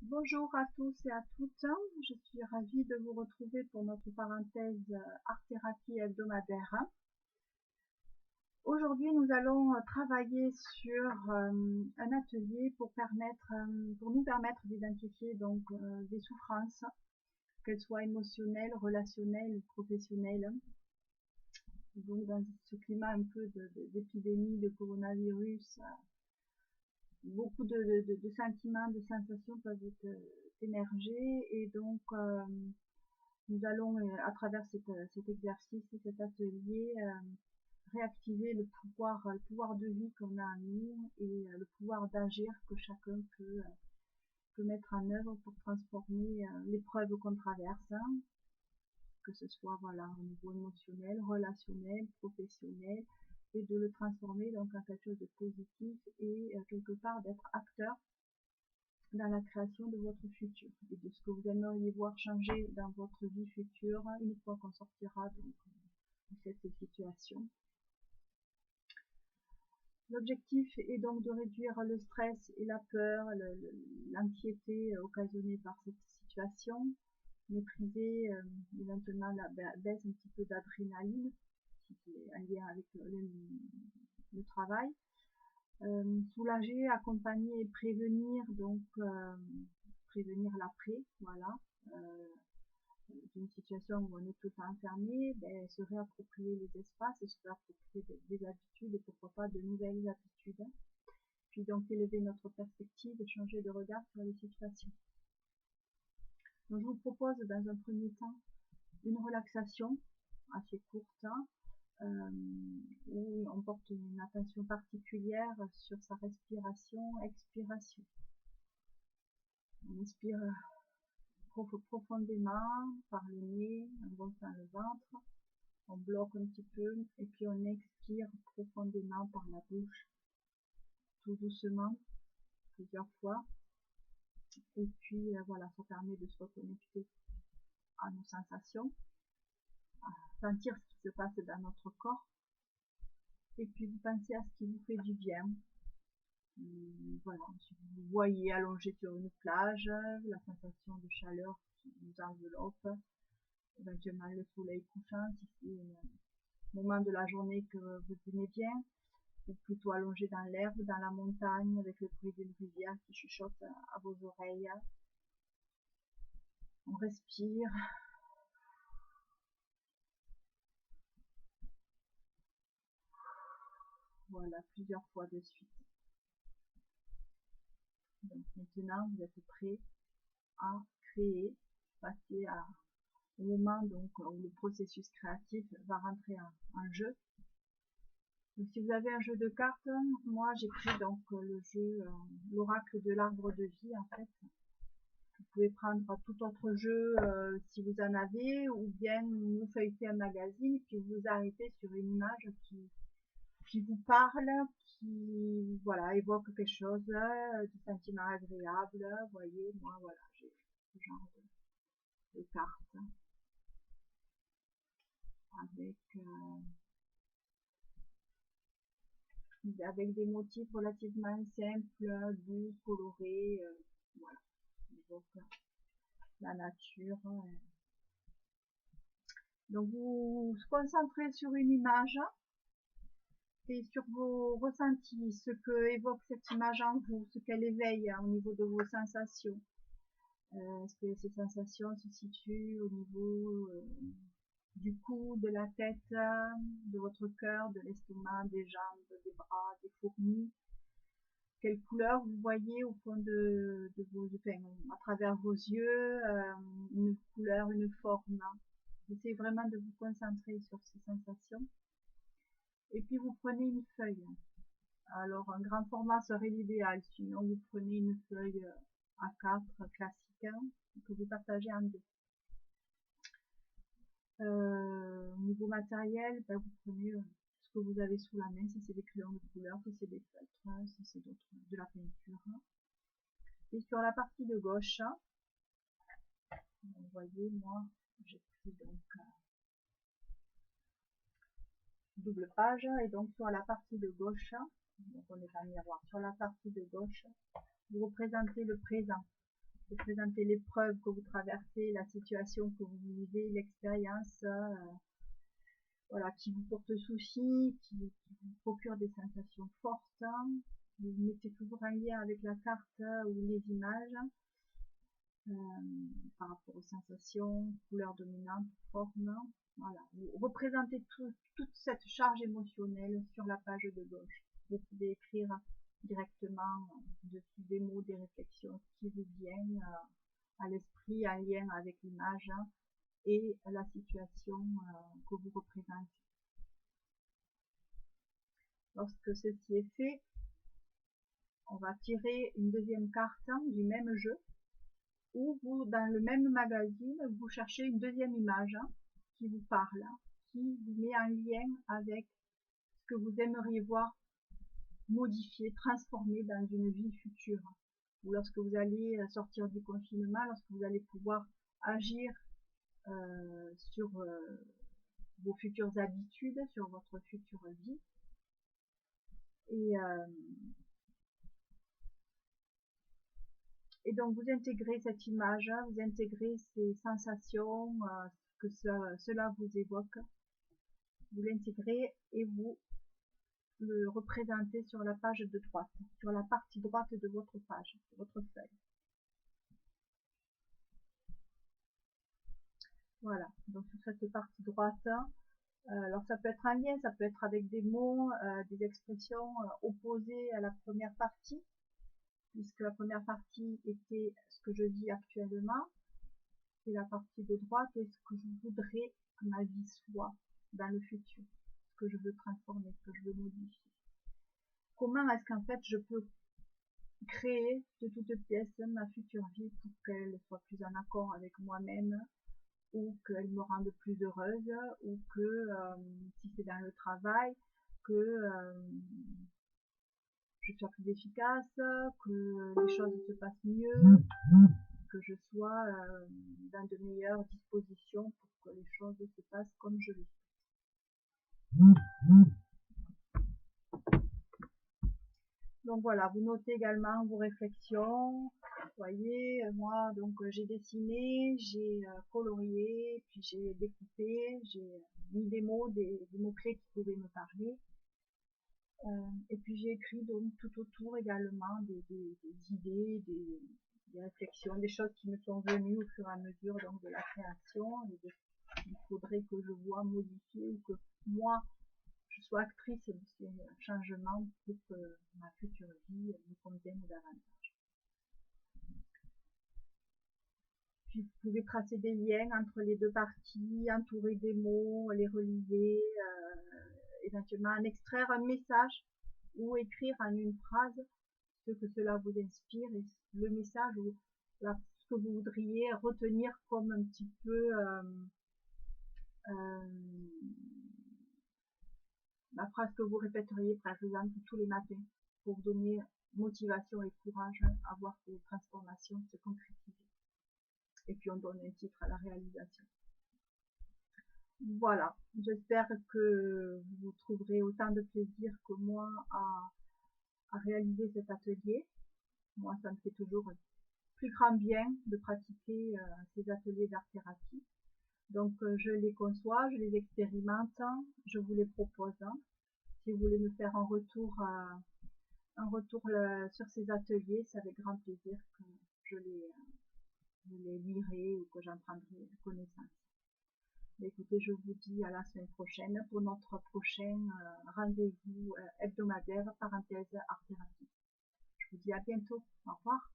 Bonjour à tous et à toutes, je suis ravie de vous retrouver pour notre parenthèse art-thérapie hebdomadaire. Aujourd'hui, nous allons travailler sur un atelier pour nous permettre d'identifier donc des souffrances, qu'elles soient émotionnelles, relationnelles ou professionnelles. Donc dans ce climat un peu d'épidémie, de coronavirus, beaucoup de sentiments, de sensations peuvent émerger, et donc nous allons, à travers cet exercice et cet atelier, réactiver le pouvoir de vie qu'on a en nous, et le pouvoir d'agir que chacun peut mettre en œuvre pour transformer l'épreuve qu'on traverse, hein, que ce soit voilà, au niveau émotionnel, relationnel, professionnel, et de le transformer donc en quelque chose de positif, et quelque part d'être acteur dans la création de votre futur et de ce que vous aimeriez voir changer dans votre vie future une fois qu'on sortira donc de cette situation. L'objectif est donc de réduire le stress et la peur, l'anxiété occasionnée par cette situation, maîtriser éventuellement la baisse un petit peu d'adrénaline, si c'est en lien avec le travail, soulager, accompagner et prévenir, donc prévenir l'après, voilà, d'une situation où on est tout le temps enfermé, se réapproprier les espaces, se réapproprier des habitudes, et pourquoi pas de nouvelles habitudes, puis donc élever notre perspective et changer de regard sur les situations. Donc je vous propose dans un premier temps une relaxation assez courte, où on porte une attention particulière sur sa respiration, expiration. On inspire profondément par le nez, en gonflant le ventre, on bloque un petit peu, et puis on expire profondément par la bouche, tout doucement, plusieurs fois, et puis voilà, ça permet de se reconnecter à nos sensations, à sentir ce qui se passe dans notre corps, et puis vous pensez à ce qui vous fait du bien. Voilà, si vous vous voyez allongé sur une plage, la sensation de chaleur qui nous enveloppe, éventuellement le soleil couchant, si c'est un moment de la journée que vous aimez bien, ou plutôt allongé dans l'herbe, dans la montagne, avec le bruit d'une rivière qui chuchote à vos oreilles. On respire. Voilà, plusieurs fois de suite. Donc maintenant, vous êtes prêt à créer, passer au moment donc où le processus créatif va rentrer en jeu. Donc, si vous avez un jeu de cartes, moi j'ai pris donc le jeu, l'oracle de l'arbre de vie en fait. Vous pouvez prendre tout autre jeu si vous en avez, ou bien vous feuilletez un magazine, puis vous arrêtez sur une image qui vous parle, qui voilà, évoque quelque chose, du sentiment agréable. Vous voyez, moi voilà, j'ai ce genre de cartes avec des motifs relativement simples, doux, colorés, voilà, évoque la nature. Donc vous vous concentrez sur une image et sur vos ressentis, ce que évoque cette image en vous, ce qu'elle éveille au niveau de vos sensations. Est-ce que ces sensations se situent au niveau du cou, de la tête, de votre cœur, de l'estomac, des jambes, des bras, des fourmis? Quelle couleur vous voyez au fond de vos yeux, à travers vos yeux, une couleur, une forme? Essayez vraiment de vous concentrer sur ces sensations. Et puis vous prenez une feuille. Alors un grand format serait l'idéal, sinon vous prenez une feuille A4 classique que vous partagez en deux. Au niveau matériel, vous prenez ce que vous avez sous la main, si c'est des crayons de couleur, si c'est des feutres, si c'est de la peinture. Et sur la partie de gauche, vous voyez, moi j'ai pris donc double page, et donc sur la partie de gauche, donc on est en miroir, sur la partie de gauche, vous représentez le présent. représenter l'épreuve que vous traversez, la situation que vous vivez, l'expérience voilà, qui vous porte souci, qui vous procure des sensations fortes. Vous mettez toujours un lien avec la carte ou les images par rapport aux sensations, couleurs dominantes, formes. Voilà, vous représentez toute cette charge émotionnelle sur la page de gauche. Vous pouvez écrire directement dessus des mots, des réflexions qui vous viennent à l'esprit, en lien avec l'image et la situation que vous représentez. Lorsque ceci est fait, on va tirer une deuxième carte du même jeu, ou vous, dans le même magazine, vous cherchez une deuxième image qui vous parle, qui vous met en lien avec ce que vous aimeriez voir modifié, transformé dans une vie future. Ou lorsque vous allez sortir du confinement, lorsque vous allez pouvoir agir sur vos futures habitudes, sur votre future vie. Et donc vous intégrez cette image, vous intégrez ces sensations que cela vous évoque, vous l'intégrez et vous le représentez sur la page de droite, sur la partie droite de votre page, de votre feuille. Voilà, donc sur cette partie droite, alors ça peut être un lien, ça peut être avec des mots, des expressions opposées à la première partie, puisque la première partie était ce que je vis actuellement, et la partie de droite est ce que je voudrais que ma vie soit dans le futur, ce que je veux transformer, ce que je veux modifier. Comment est-ce qu'en fait je peux créer de toutes pièces ma future vie pour qu'elle soit plus en accord avec moi-même, ou qu'elle me rende plus heureuse, ou que si c'est dans le travail, que je sois plus efficace, que les choses se passent mieux, que je sois dans de meilleures dispositions pour que les choses se passent comme je le souhaite. Donc voilà, vous notez également vos réflexions. Vous voyez, moi, donc j'ai dessiné, j'ai colorié, puis j'ai découpé, j'ai mis des mots, des mots-clés qui pouvaient me parler. Et puis j'ai écrit donc tout autour également des idées, des réflexions, des choses qui me sont venues au fur et à mesure donc de la création, et qu'il faudrait que je vois modifier, ou que moi je sois actrice de ces changements pour que ma future vie me convienne davantage. Puis vous pouvez tracer des liens entre les deux parties, entourer des mots, les relier, éventuellement en extraire un message ou écrire en une phrase ce que cela vous inspire, et le message ou ce que vous voudriez retenir comme un petit peu la phrase que vous répéteriez par exemple tous les matins pour vous donner motivation et courage à voir ces transformations se concrétiser. Et puis on donne un titre à la réalisation. Voilà, j'espère que vous trouverez autant de plaisir que moi à réaliser cet atelier. Moi, ça me fait toujours plus grand bien de pratiquer ces ateliers d'art-thérapie. Donc je les conçois, je les expérimente, je vous les propose. Si vous voulez me faire un retour sur ces ateliers, c'est avec grand plaisir que je les lirai ou que j'en prendrai connaissance. Écoutez, je vous dis à la semaine prochaine pour notre prochain rendez-vous hebdomadaire, parenthèse art-thérapie. Je vous dis à bientôt. Au revoir.